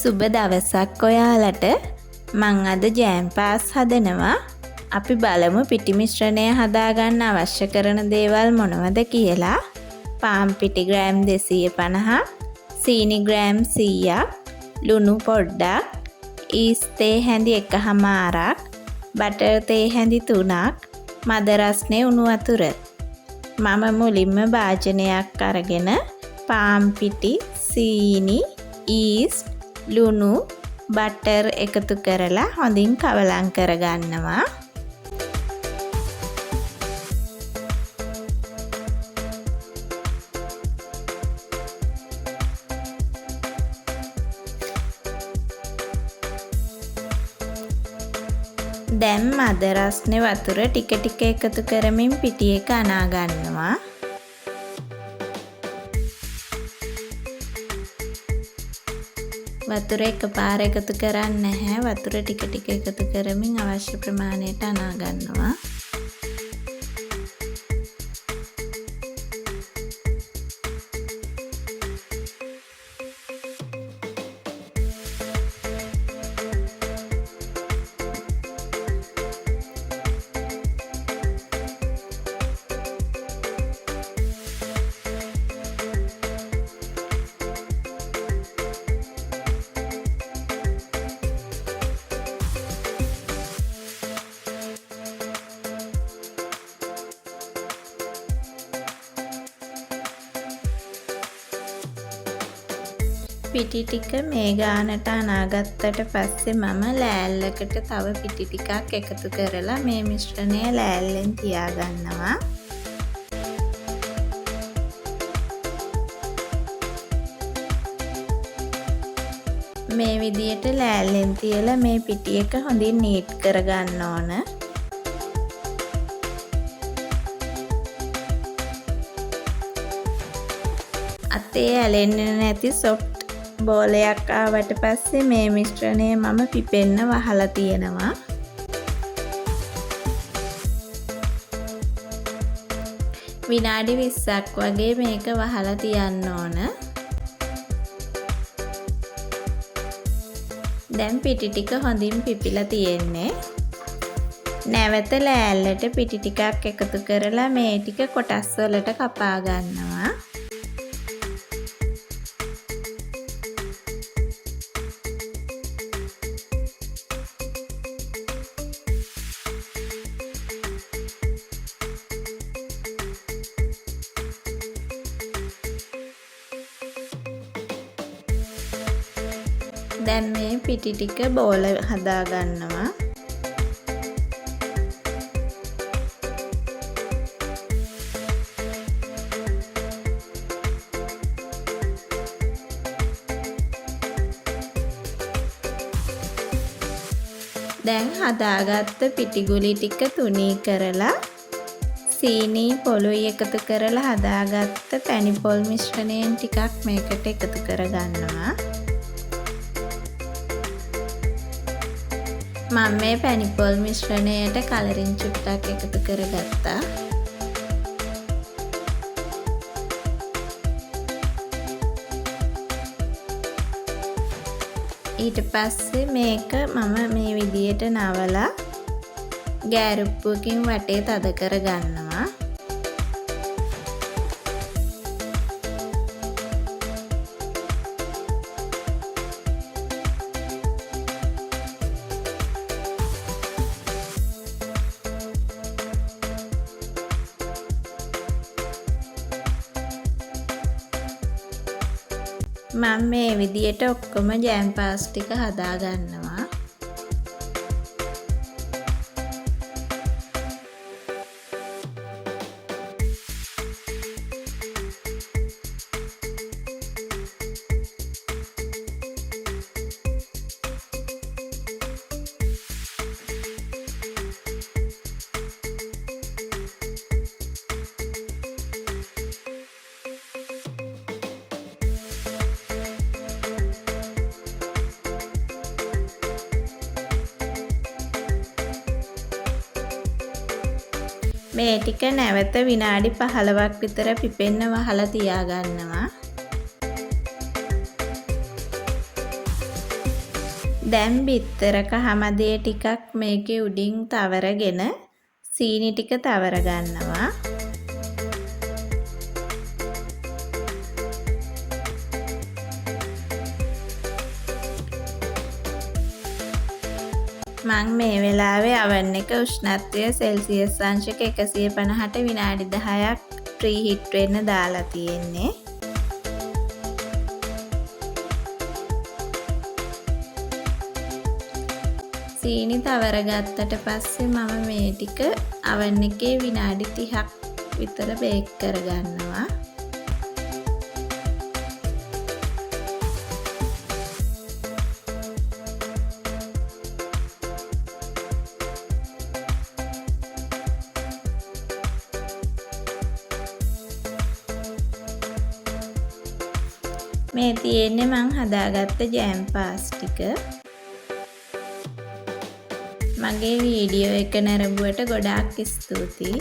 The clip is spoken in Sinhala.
සුබ දවසක් ඔයාලට. මං අද ජෑම් පාස් හදනවා. අපි බලමු පිටි මිශ්‍රණය හදාගන්න අවශ්‍ය කරන දේවල් මොනවද කියලා. පාන් පිටි ග්‍රෑම් 250, සීනි ග්‍රෑම් 100ක්, ලුණු පොඩ්ඩක්, ඊස් තේ හැඳි 1/2ක්, බටර් තේ හැඳි 3ක්, මද රස්නේ උණු වතුර. මම මුලින්ම භාජනයක් අරගෙන පාන් පිටි, සීනි, ඊස්, ලුණු, බටර් එකතු කරලා හොඳින් කවලම් කරගන්නවා. දැන් මද රස්නේ වතුර ටික ටික එකතු කරමින් පිටි එක අනා ගන්නවා. වතුර එකපාර එකතු කරන්නේ නැහැ. වතුර ටික ටික එකතු කරමින් අවශ්‍ය ප්‍රමාණයට අනා ගන්නවා. පිටි ටික මේ ගානට අනාගත්තට පස්සේ මම ලෑල්ලකට තව පිටි ටිකක් එකතු කරලා මේ මිශ්‍රණය ලෑල්ලෙන් තියාගන්නවා. මේ විදියට ලෑල්ලෙන් තියලා මේ පිටි එක හොඳින් නීට් කරගන්න ඕන. අතේ ඇලෙන්නේ නැති සොෆ්ට් බෝලයක් ආවට පස්සේ මේ මිශ්‍රණය මම පිපෙන්න වහලා තියෙනවා. විනාඩි 20ක් වගේ මේක වහලා තියන්න ඕන. දැන් පිටි ටික හොඳින් පිපිලා තියෙන්නේ. නැවත ලෑල්ලට පිටි ටිකක් එකතු කරලා මේ ටික කොටස් වලට කපා ගන්නවා. දැන් මේ පිටි ටික බෝල හදා ගන්නවා. දැන් හදාගත්ත පිටි ගුලි ටික තුනී කරලා සීනි පොළොයි එකතු කරලා හදාගත්ත පැණි පොල් මිශ්‍රණයෙන් ටිකක් මේකට එකතු කරගන්නවා. මම මේ පැණි පොල් මිශ්‍රණයට කලරින් චුට්ටක් එකතු කරගත්තා. ඊට පස්සේ මේක මම මේ විදියට නවලා ගෑරුප්පුවකින් වටේ තද කරගන්නවා. මම මේ විදියට ඔක්කොම ජෑම් පාස් ටික හදා ගන්නවා. මේ ටික නැවත විනාඩි 15ක් විතර පිපෙන්න වහලා තියාගන්නවා. දැන් බිත්තර කහමදේ ටිකක් මේකේ උඩින් තවරගෙන සීනි ටික තවර ගන්නවා. මං මේ වෙලාවේ oven එක උෂ්ණත්වය සෙල්සියස් අංශක 150ට විනාඩි 10ක් ප්‍රීහීට් වෙන්න දාලා තියෙන්නේ. සීනි තවර ගත්තට පස්සේ මම මේ ටික oven එකේ විනාඩි 30ක් විතර බේක් කරගන්නවා. මේ තියෙන්නේ මං හදාගත්ත ජෑම් පාස් ටික. මගේ වීඩියෝ එක නැරඹුවට ගොඩාක් ස්තුතියි.